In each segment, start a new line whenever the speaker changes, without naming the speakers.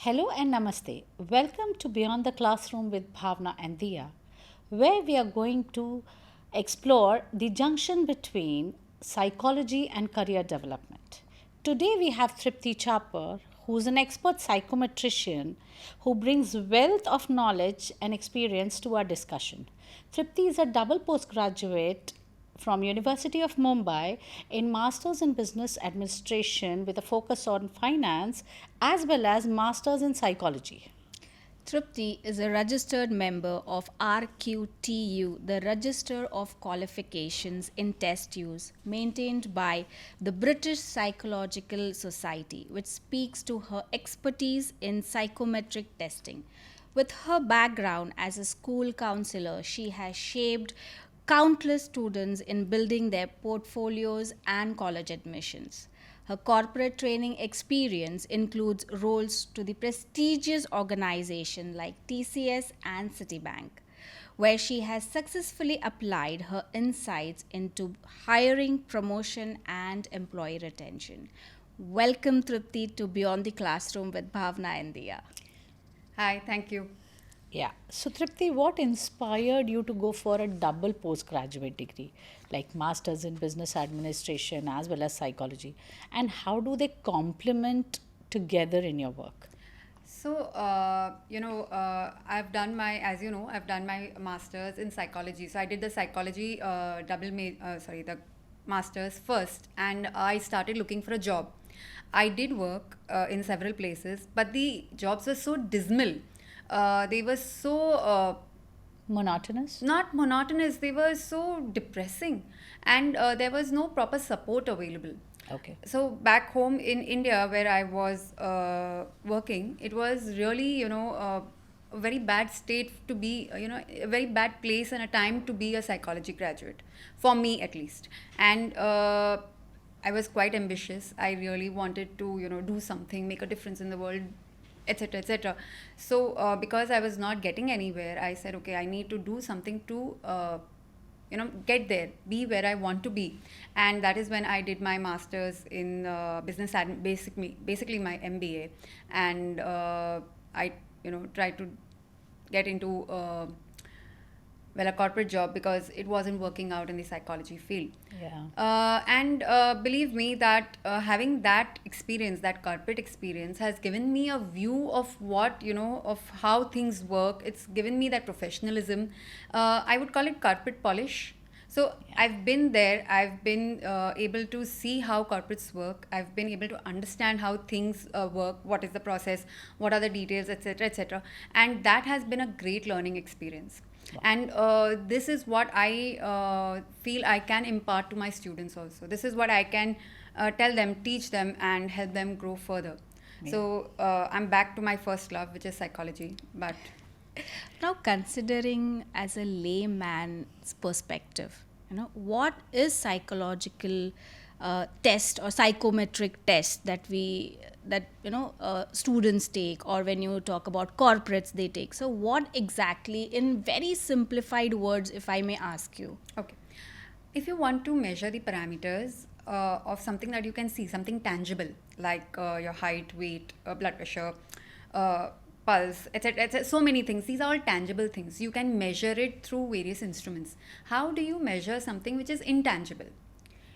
Hello and namaste. Welcome to Beyond the Classroom with Bhavna and Diya, where we are going to explore the junction between psychology and career development. Today we have Tripti Chapar, who's an expert psychometrician who brings wealth of knowledge and experience to our discussion. Tripti is a double postgraduate from University of Mumbai in Masters in Business Administration with a focus on finance as well as Masters in Psychology.
Tripti is a registered member of RQTU, the Register of Qualifications in Test Use, maintained by the British Psychological Society, which speaks to her expertise in psychometric testing. With her background as a school counselor, she has shaped countless students in building their portfolios and college admissions. Her corporate training experience includes roles to the prestigious organizations like TCS and Citibank, where she has successfully applied her insights into hiring, promotion, and employee retention. Welcome, Tripti, to Beyond the Classroom with Bhavna and Diya.
Hi, thank you.
Yeah. So, Tripti, what inspired you to go for a double postgraduate degree, like Masters in Business Administration as well as Psychology? And how do they complement together in your work?
I've done I've done my master's in psychology. So I did the psychology the master's first, and I started looking for a job. I did work in several places, but the jobs were so dismal. They were so
Monotonous?
not monotonous, they were so depressing, and there was no proper support available.
Okay.
So back home in India, where I was working, it was really, a very bad state to be, a very bad place and a time to be a psychology graduate, for me at least. And I was quite ambitious. I really wanted to, do something, make a difference in the world, etc., etc. So because I was not getting anywhere, I said, okay, I need to do something to get there, be where I want to be. And that is when I did my masters in basically my MBA. And I tried to get into a corporate job, because it wasn't working out in the psychology field.
Yeah.
And believe me that having that experience, that corporate experience, has given me a view of of how things work. It's given me that professionalism. I would call it corporate polish. So I've been there. I've been able to see how corporates work. I've been able to understand how things work. What is the process? What are the details, etc., etc. And that has been a great learning experience. And this is what I feel I can impart to my students also. This is what I can tell them, teach them, and help them grow further. So I'm back to my first love, which is psychology. But
Now, considering as a layman's perspective, what is psychological test or psychometric test that students take, or when you talk about corporates they take? So, what exactly, in very simplified words, if I may ask you?
okay, if you want to measure the parameters of something that you can see, something tangible, like your height, weight, blood pressure, uh, pulse, etc., etc., so many things. These are all tangible things. You can measure it through various instruments. How do you measure something which is intangible?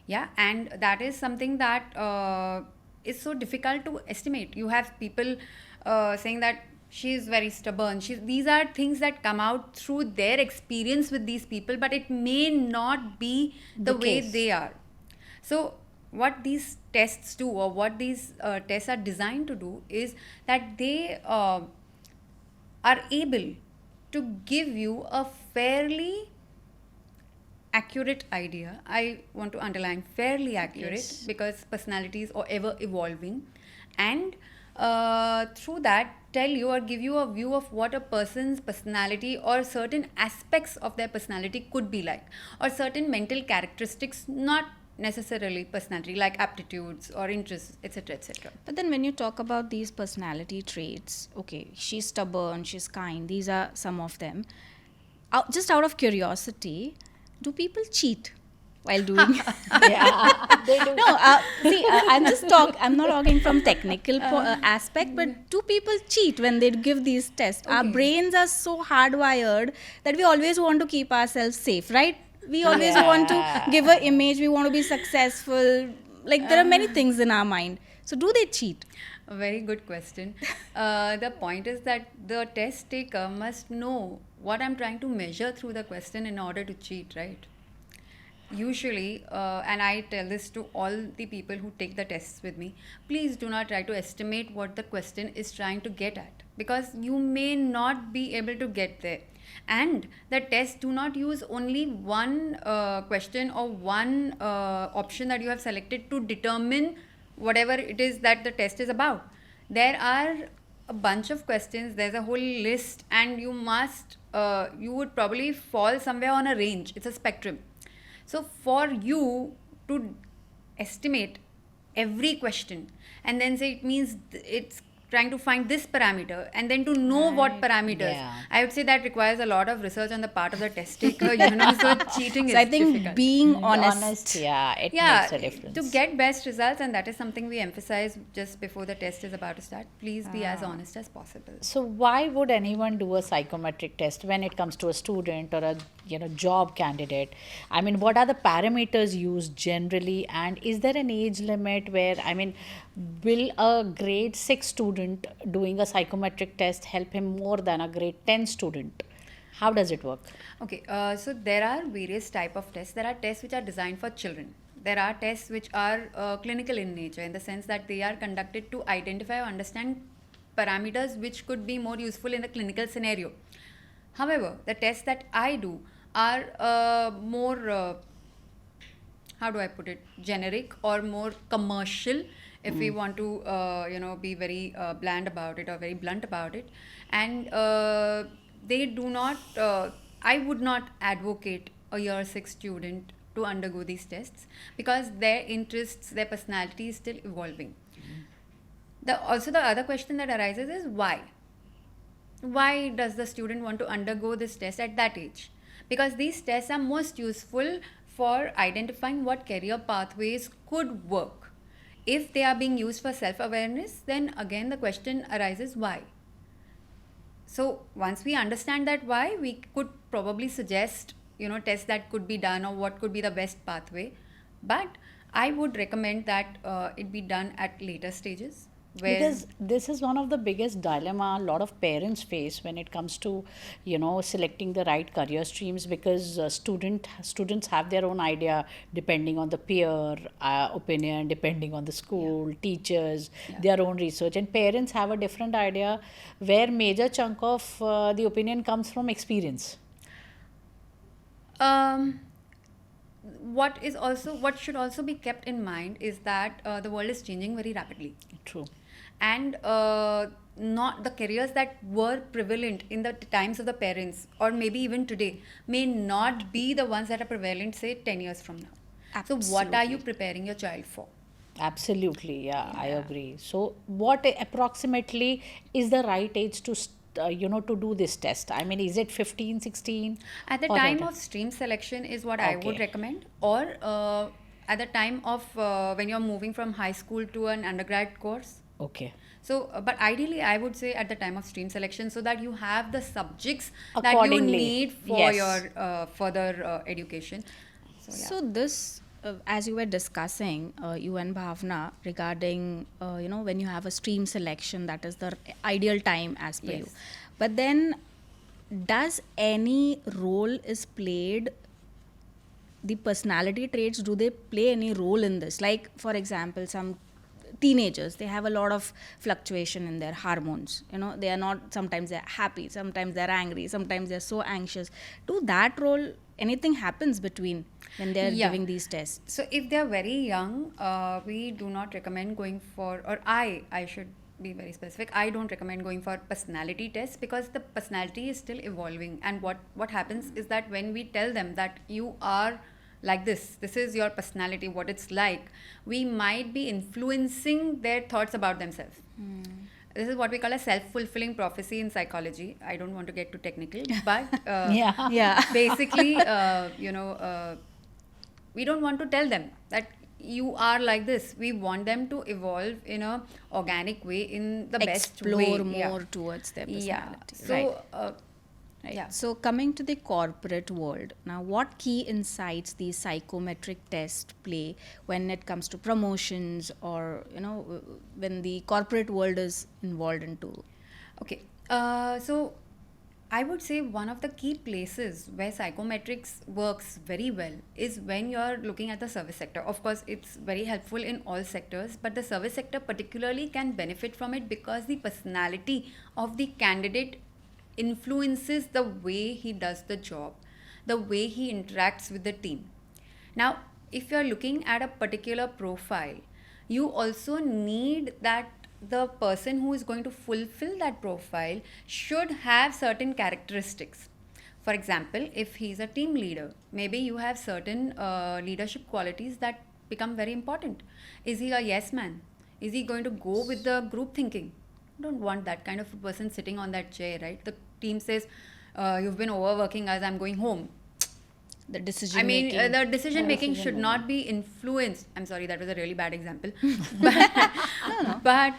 Yeah, and that is something that is so difficult to estimate. You have people saying that she is very stubborn. These are things that come out through their experience with these people, but it may not be the way
case.
they are. So what these tests do, or what these tests are designed to do, is that they are able to give you a fairly accurate idea. I want to underline fairly accurate,
Yes.
because personalities are ever evolving, and through that tell you or give you a view of what a person's personality or certain aspects of their personality could be like, or certain mental characteristics, not necessarily personality, like aptitudes or interests, etc., etc.
But then, when you talk about these personality traits, okay, she's stubborn, she's kind, these are some of them. Just out of curiosity, do people cheat? while doing.
Yeah, they do.
No, see, I'm not talking from technical aspect, but do people cheat when they give these tests? Our
Okay.
brains are so hardwired that we always want to keep ourselves safe, right? We always want to
Yeah.
give an image, we want to be successful. Like, there are many things in our mind. So, do they cheat?
A very good question. The point is that the test taker must know what I'm trying to measure through the question in order to cheat, right? Usually, and I tell this to all the people who take the tests with me, please do not try to estimate what the question is trying to get at, because you may not be able to get there. And the tests do not use only one question or one option that you have selected to determine whatever it is that the test is about. There are a bunch of questions, there's a whole list, and you would probably fall somewhere on a range. It's a spectrum. So for you to estimate every question and then say it means it's trying to find this parameter, and then to know what parameters,
Yeah.
I would say that requires a lot of research on the part of the test taker, so cheating
So,
is
I think
difficult.
being honest.
Yeah, it
Yeah,
makes a difference.
to get best results, and that is something we emphasize just before the test is about to start, please be as honest as possible.
So why would anyone do a psychometric test when it comes to a student or a job candidate? I mean, what are the parameters used generally, and is there an age limit where, I mean, will a grade 6 student doing a psychometric test help him more than a grade 10 student? How does it work?
Okay, so there are various type of tests. There are tests which are designed for children. There are tests which are clinical in nature, in the sense that they are conducted to identify or understand parameters which could be more useful in the clinical scenario. However, the tests that I do are more, how do I put it, generic or more commercial, if we want to, be very bland about it or very blunt about it. And they do not, I would not advocate a year 6 student to undergo these tests, because their interests, their personality is still evolving. Also, the other question that arises is why? Why does the student want to undergo this test at that age? Because these tests are most useful for identifying what career pathways could work. If they are being used for self awareness, then again the question arises why? So once we understand that why, we could probably suggest tests that could be done or what could be the best pathway. But I would recommend that it be done at later stages, where
Because this is one of the biggest dilemma a lot of parents face when it comes to selecting the right career streams, because students have their own idea depending on the peer opinion, depending on the school teachers, their own research, and parents have a different idea where major chunk of the opinion comes from experience.
um, what should also be kept in mind is that the world is changing very rapidly,
True.
and not the careers that were prevalent in the times of the parents, or maybe even today, may not be the ones that are prevalent, say, 10 years from now. So what are you preparing your child for?
Absolutely, yeah, I agree. So, what approximately is the right age to, to do this test? I mean, is it 15, 16?
At the
or
time
later?
of stream selection is what I would
Okay.
recommend, or at the time of when you're moving from high school to an undergrad course.
Okay.
So, but ideally, I would say at the time of stream selection, so that you have the subjects that you
Accordingly,
need for
yes.
your further education. So, yeah.
So this, as you were discussing, you and Bhavna, regarding when you have a stream selection, that is the ideal time as per you.
Yes.
But then, does any role is played? The personality traits, do they play any role in this? Like, for example, some teenagers, they have a lot of fluctuation in their hormones. They are not, sometimes they're happy, sometimes they're angry, sometimes they're so anxious. Do that role, anything happens between when they're
Yeah.
giving these tests?
So if they're very young, we do not recommend going for, or I should be very specific, I don't recommend going for personality tests, because the personality is still evolving. And what happens is that when we tell them that you are like this is your personality, what it's like, we might be influencing their thoughts about themselves. This is what we call a self-fulfilling prophecy in psychology. I don't want to get too technical, but
Yeah.
Yeah.
basically, We don't want to tell them that you are like this. We want them to evolve in a organic way, in the best way.
Explore
Yeah.
more towards their
Yeah.
personality.
So,
Right.
right.
Right. So coming to the corporate world, now what key insights the psychometric test play when it comes to promotions, or when the corporate world is involved into?
Okay. So I would say one of the key places where psychometrics works very well is when you're looking at the service sector. Of course, it's very helpful in all sectors, but the service sector particularly can benefit from it because the personality of the candidate influences the way he does the job, the way he interacts with the team. Now, if you're looking at a particular profile, you also need that the person who is going to fulfill that profile should have certain characteristics. For example, if he's a team leader, maybe you have certain leadership qualities that become very important. Is he a yes man? Is he going to go with the group thinking? You don't want that kind of a person sitting on that chair, right? The team says, you've been overworking us, I'm going home.
The decision
I mean,
making.
the decision making should
decision-making.
not be influenced. I'm sorry, that was a really bad example. But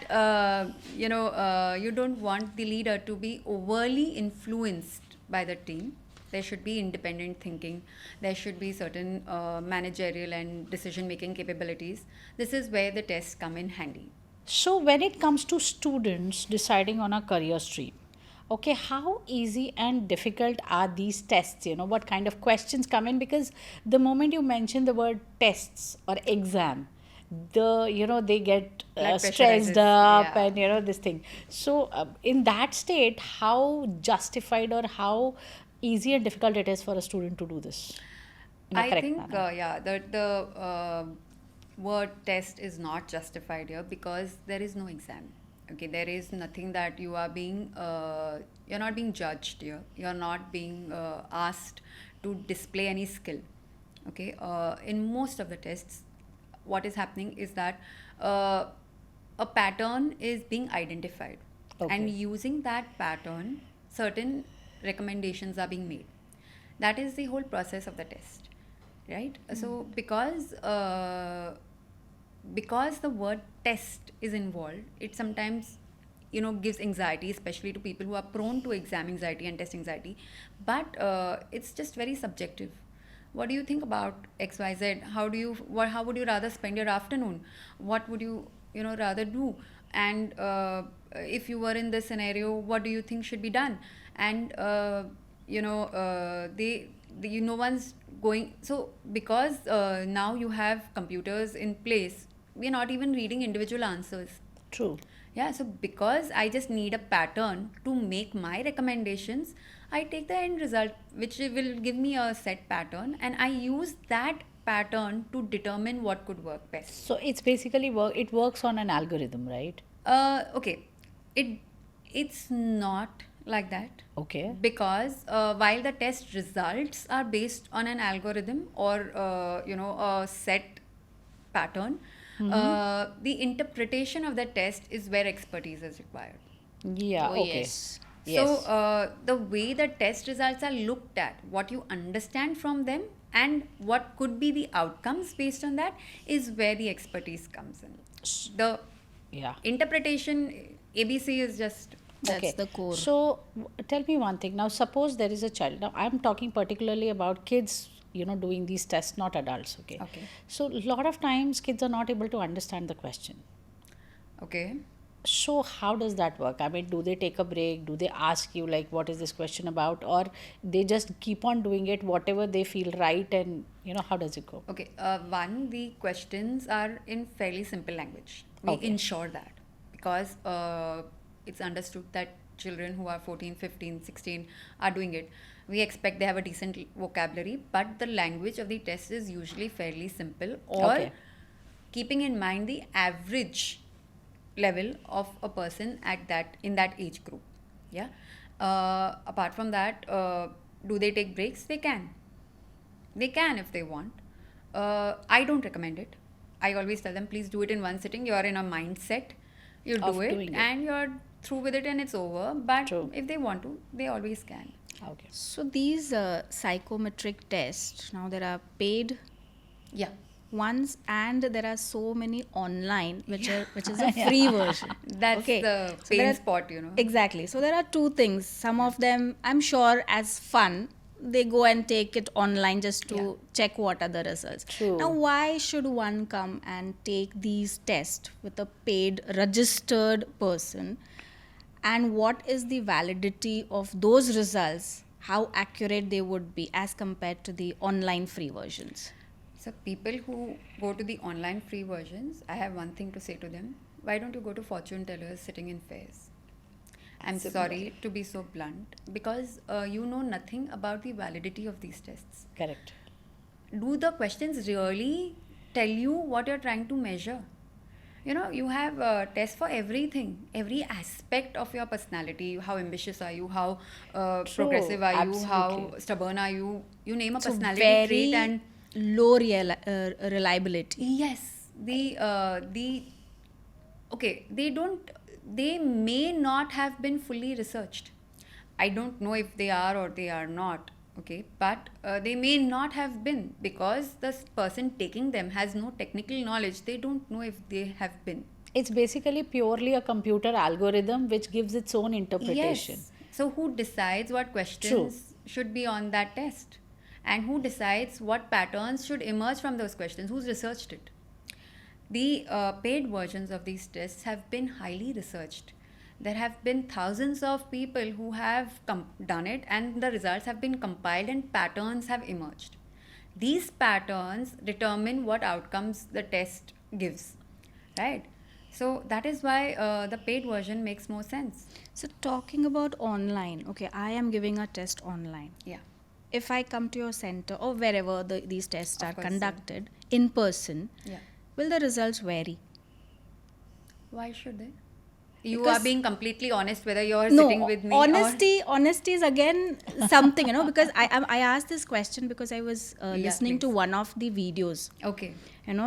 you don't want the leader to be overly influenced by the team. There should be independent thinking. There should be certain managerial and decision making capabilities. This is where the tests come in handy.
So, when it comes to students deciding on a career stream, okay, how easy and difficult are these tests? What kind of questions come in? Because the moment you mention the word tests or exam, they get
Blood
stressed
pressurizes,
up,
yeah.
and this thing. So, in that state, how justified or how easy and difficult it is for a student to do this in a
I
correct
think,
manner?
the word test is not justified here because there is no exam. Okay, there is nothing that you're not being judged here. You're not being asked to display any skill. Okay, in most of the tests, what is happening is that a pattern is being identified, and
Okay.
using that pattern, certain recommendations are being made. That is the whole process of the test, right? So because the word test is involved, it sometimes gives anxiety, especially to people who are prone to exam anxiety and test anxiety. But it's just very subjective. What do you think about XYZ? How would you rather spend your afternoon? What would you rather do? And if you were in this scenario, what do you think should be done? And no one's going. So because now you have computers in place, we're not even reading individual answers.
True.
Yeah, so because I just need a pattern to make my recommendations, I take the end result, which will give me a set pattern, and I use that pattern to determine what could work best.
So it's basically it works on an algorithm, right?
Okay, it's not like that.
Okay.
Because while the test results are based on an algorithm or a set pattern, the interpretation of the test is where expertise is required.
Yeah,
Oh,
okay.
yes.
Yes.
So the way the test results are looked at, what you understand from them, and what could be the outcomes based on that is where the expertise comes in. The
Yeah.
interpretation ABC is just
That's the core.
So tell me one thing. Now, suppose there is a child. Now, I'm talking particularly about kids, doing these tests, not adults. Okay.
Okay.
So a lot of times kids are not able to understand the question.
okay.
So how does that work? I mean, do they take a break? Do they ask you like, what is this question about? Or they just keep on doing it, whatever they feel right, and how does it go?
Okay, one, the questions are in fairly simple language. We
Okay.
ensure that because it's understood that children who are 14, 15, 16 are doing it. We expect they have a decent vocabulary, but the language of the test is usually fairly simple, or
Okay.
keeping in mind the average level of a person in that age group. Yeah. Apart from that, do they take breaks? They can. They can if they want. I don't recommend it. I always tell them, please do it in one sitting. You're in a mindset, you
Of
do it,
doing it.
and you're through with it, and it's over. But
True.
if they want to, they always can.
Okay.
So these psychometric tests, now there are paid
Yeah.
ones, and there are so many online which is a free version.
That's
Okay,
the
so
pain
there are,
spot, you know.
exactly, so there are two things. Some of them, I'm sure, as fun, they go and take it online just to
Yeah.
check what are the results.
True.
Now, why should one come and take these tests with a paid registered person, and what is the validity of those results, how accurate they would be as compared to the online free versions?
So people who go to the online free versions, I have one thing to say to them. Why don't you go to fortune tellers sitting in fairs? I'm sorry to be so blunt, because you know nothing about the validity of these tests.
Correct.
Do the questions really tell you what you're trying to measure? You know, you have tests for everything, every aspect of your personality. How ambitious are you? How
True,
progressive are you? How
absolutely.
stubborn are you? You name a
So
personality trait,
very
and
low reliability.
yes, the okay, they may not have been fully researched. I don't know if they are or they are not, okay, but they may not have been, because the person taking them has no technical knowledge. They don't know if they have been.
It's basically purely a computer algorithm which gives its own interpretation.
Yes. So who decides what
True.
questions should be on that test? And who decides what patterns should emerge from those questions? Who's researched it? The paid versions of these tests have been highly researched. There have been thousands of people who have done it, and the results have been compiled and patterns have emerged. These patterns determine what outcomes the test gives, right? So that is why the paid version makes more sense.
So talking about online, okay, I am giving a test online.
Yeah,
If I come to your center or wherever these tests
of
are
course, yeah.
conducted in person,
Yeah.
will the results vary?
Why should they? You
Because
are being completely honest whether you're
no,
sitting with me
honesty is again something, because I asked this question because I was
Yeah,
listening to
please.
one of the videos,
Okay.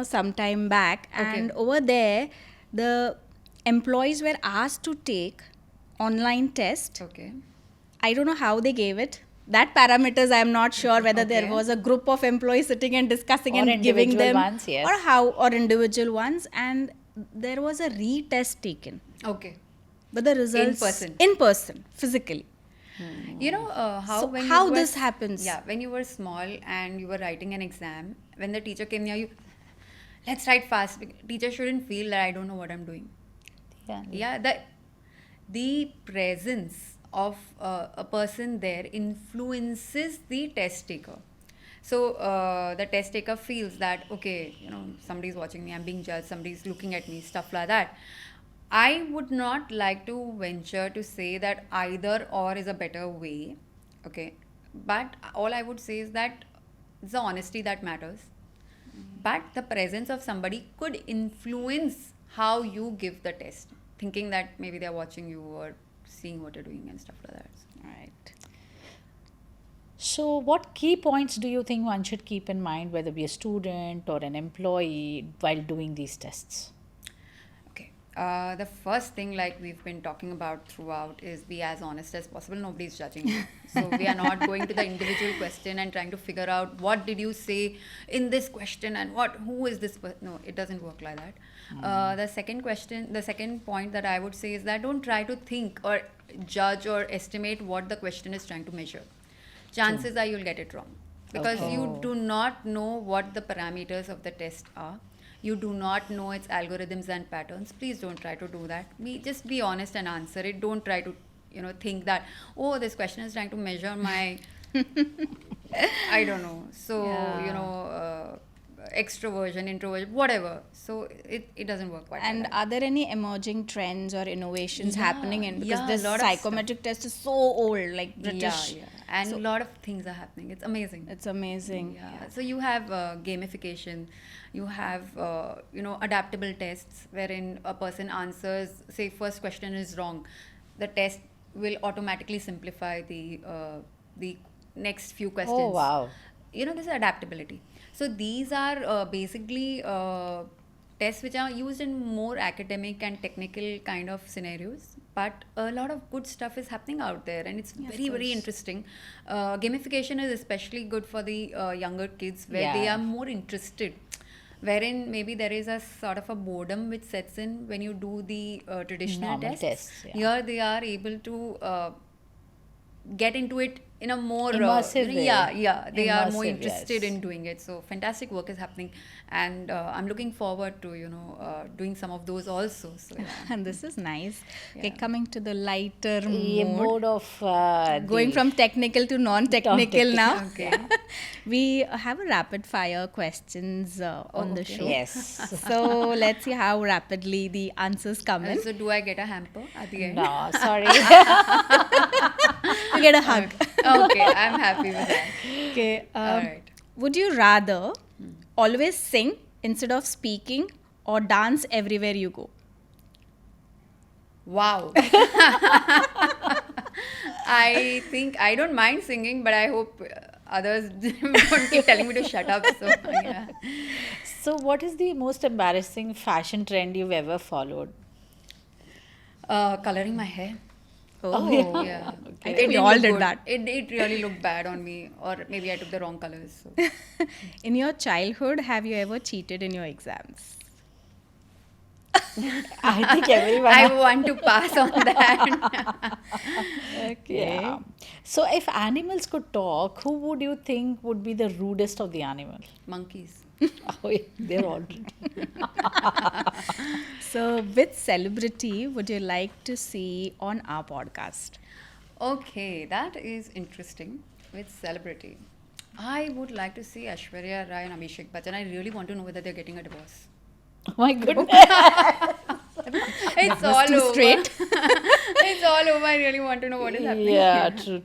some time back,
Okay.
and over there the employees were asked to take online test.
Okay.
I don't know how they gave it. That parameters I am not sure whether there
Okay.
was a group of employees sitting and discussing
Or
and giving
individual
them,
ones, yes.
or how, or individual ones, and there was a retest taken,
Okay.
but the results
person.
in person physically.
You know how
So
when
how
you were
this happens?
Yeah, when you were small and you were writing an exam, when the teacher came near you, let's write fast. Teacher shouldn't feel that I don't know what I'm doing.
Yeah.
Yeah, the presence of a person there influences the test taker. So the test taker feels that, okay, you know, somebody's watching me, I'm being judged, somebody's looking at me, stuff like that. I would not like to venture to say that either or is a better way, okay, but all I would say is that it's the honesty that matters, but the presence of somebody could influence how you give the test, thinking that maybe they're watching you or seeing what you're doing and stuff like that.
Right.
So, what key points do you think one should keep in mind, whether be a student or an employee, while doing these tests?
Okay. The first thing, like we've been talking about throughout, is be as honest as possible. Nobody's judging you. So we are not going to the individual question and trying to figure out what did you say in this question and who is this person. No, it doesn't work like that. The second point that I would say is that don't try to think or judge or estimate what the question is trying to measure. Chances are you'll get it wrong, because
Okay.
you do not know what the parameters of the test are. You do not know its algorithms and patterns. Please don't try to do that. Just be honest and answer it. Don't try to, think that, oh, this question is trying to measure my, I don't know. So,
Yeah.
extroversion, introversion, whatever. So it doesn't work quite
And
like that.
are there any emerging trends or innovations
Yeah,
happening in, because
yeah,
this
lot of
psychometric test is so old, like British.
Yeah, yeah. And a lot of things are happening. It's amazing.
It's amazing.
Yeah. So you have gamification, you have adaptable tests wherein a person answers. Say first question is wrong, the test will automatically simplify the next few questions.
Oh, wow.
This is adaptability. So these are basically tests which are used in more academic and technical kind of scenarios, but a lot of good stuff is happening out there, and it's
Yeah, of
very, very
course.
interesting. Gamification is especially good for the younger kids, where they
Yeah.
are more interested, wherein maybe there is a sort of a boredom which sets in when you do the traditional
Normal
tests.
tests, yeah.
Here they are able to get into it in a more
Immersive way.
they are more
Immersive,
interested
yes.
in doing it. So fantastic work is happening, and I'm looking forward to doing some of those also. So yeah.
And this is nice. Okay,
Yeah.
coming to the lighter
A
mode.
mode of
Going
the
from technical to non-technical
Non-technical,
now.
Okay.
We have a rapid fire questions on the
okay.
show.
yes.
So let's see how rapidly the answers come in.
So do I get a hamper at the end?
No, sorry.
You get a hug.
Okay, I'm happy with that.
Okay.
All right.
Would you rather always sing instead of speaking or dance everywhere you go?
Wow. I think I don't mind singing, but I hope others won't keep telling me to shut up. So yeah.
So, what is the most embarrassing fashion trend you've ever followed?
Coloring my hair.
Oh,
Yeah.
I
It
think we
didn't
all
look
did
good.
that.
It really looked bad on me, or maybe I took the wrong colors. So.
In your childhood, have you ever cheated in your exams?
I think everyone.
I want to pass on that.
Okay.
Yeah. So, if animals could talk, who would you think would be the rudest of the animal?
Monkeys.
Oh, yeah, they're all rude.
So, which celebrity would you like to see on our podcast?
Okay, that is interesting. With celebrity, I would like to see Aishwarya Rai and Abhishek Bachchan. I really want to know whether they're getting a divorce.
Oh my goodness.
It's
was
all
too
over.
straight.
It's all over. I really want to know what is happening.
Yeah, true.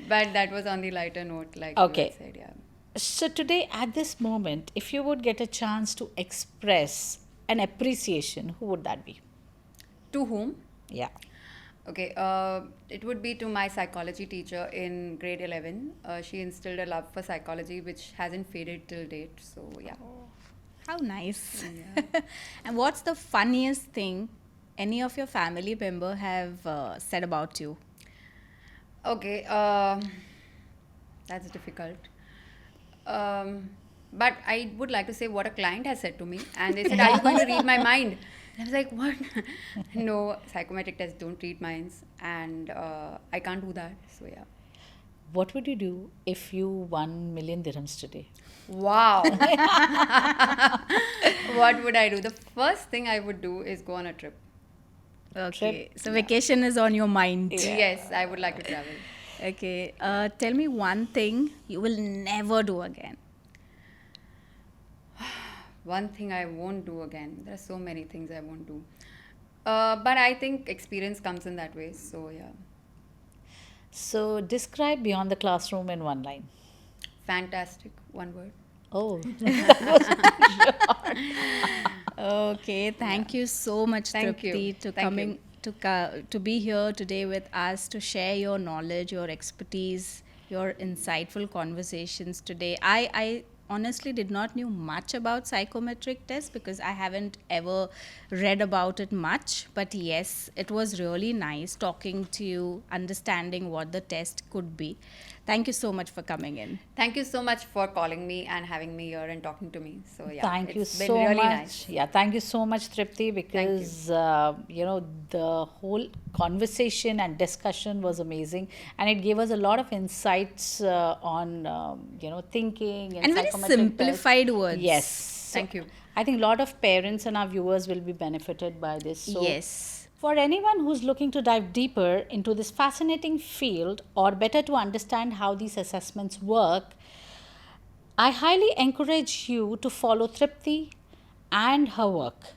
But that was on the lighter note, like
Okay.
you had said, yeah.
So, today, at this moment, if you would get a chance to express an appreciation, who would that be?
To whom?
Yeah.
Okay, it would be to my psychology teacher in grade 11. She instilled a love for psychology which hasn't faded till date. So, yeah.
How nice.
Yeah.
And what's the funniest thing any of your family member have said about you?
Okay, that's difficult. But I would like to say what a client has said to me. And they said, "Are you going to read my mind?" And I was like, "What?" No, psychometric tests don't read minds. And I can't do that. So, yeah.
What would you do if you won million dirhams today?
Wow. What would I do? The first thing I would do is go on a trip.
Okay. So, vacation is on your mind.
Yes, I would like to travel.
Okay. Tell me one thing you will never do again.
One thing I won't do again. There are so many things I won't do. But I think experience comes in that way. So, yeah.
So, describe beyond the classroom in one line.
Fantastic. One word.
Oh,
Okay, thank you so much,
Thank you.
Tripti, to
Thank
coming to be here today with us to share your knowledge, your expertise, your insightful conversations today. I honestly did not knew much about psychometric tests because I haven't ever read about it much. But yes, it was really nice talking to you, understanding what the test could be. Thank you so much for coming in.
Thank you so much for calling me and having me here and talking to me. So, yeah.
thank you
it's been
so
really
much.
nice.
Yeah, thank you so much, Tripti, because the whole conversation and discussion was amazing, and it gave us a lot of insights on thinking
And very
psychometric tests.
simplified words.
Yes,
Thank you.
I think a lot of parents and our viewers will be benefited by this. So,
Yes.
for anyone who's looking to dive deeper into this fascinating field or better to understand how these assessments work, I highly encourage you to follow Tripti and her work.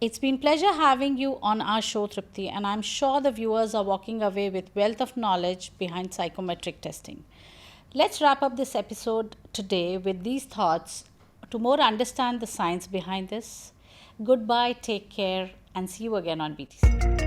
It's been pleasure having you on our show, Tripti, and I'm sure the viewers are walking away with wealth of knowledge behind psychometric testing. Let's wrap up this episode today with these thoughts to more understand the science behind this. Goodbye, take care, and see you again on BTC.